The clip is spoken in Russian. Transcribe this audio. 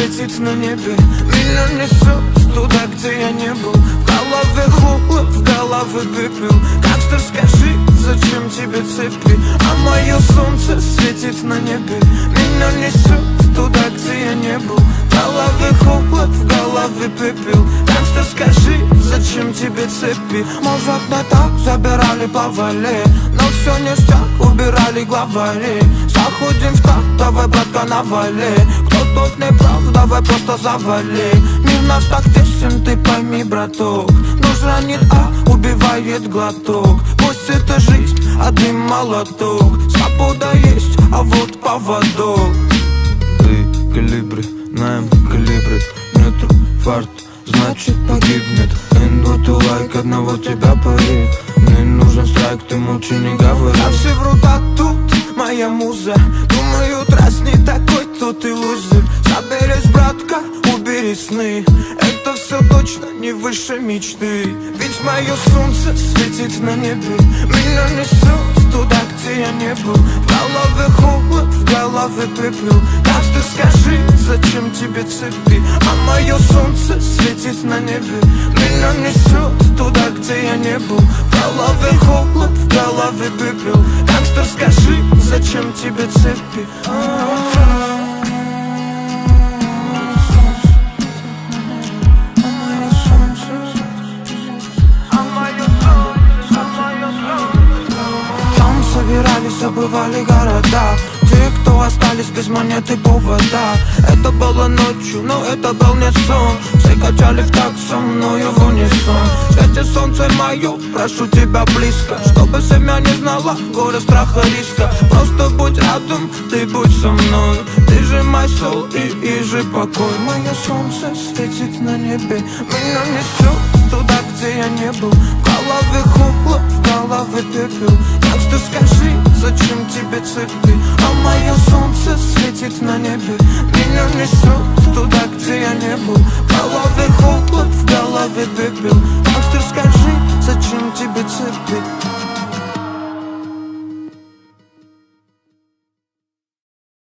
светит на небе. Меня несет туда, где я не был. В голове холод, в голове пепел. Как ты скажи, зачем тебе цепи? А мое солнце светит на небе. Меня несет туда, где я не был. В голове холод, в голове пепел. Как ты скажи, зачем тебе цепи? Может, не так забирали по вале, но все ништяк, убирали главарей. Заходим в так, давай, братка, навали. Кто тут не прав, давай просто завали. Мир наш так тесен, ты пойми, браток. Нож ранит, а убивает глоток. Пусть это жизнь, а дым молоток. Свобода есть, а вот поводок. Ты калибри, наем калибри. Нету фарт, значит погибнет. Нету лайк, одного тебя парит. Мне нужен страйк, ты молчи, не говори. А все врут, а тут моя муза. Думают, раз не такой, то ты лузер. Соберись, братка, убери сны. Это все точно не выше мечты. Ведь мое солнце светит на небе. Меня несет туда, где я не был. В голове холод, в голове пепел. Как ты скажи, зачем тебе цепи? А мое солнце светит на небе. Меня несет туда, где я не был. В голове холод, в голове пепел. Как ты скажи, зачем тебе цепи? Собирались, забывали города. Те, кто остались без монеты повода. Это было ночью, но это был не сон. Все качали в такт со мною в унисон. Свети солнце мое, прошу тебя близко, чтобы семья не знала горя, страха, риска. Просто будь рядом, ты будь со мной. Ты же мой сол и же покой. Мое солнце светит на небе. Меня несет туда, где я не был. В голове холод, в голове пепел. Так что скажи, зачем тебе цепи? А мое солнце светит на небе. Меня несет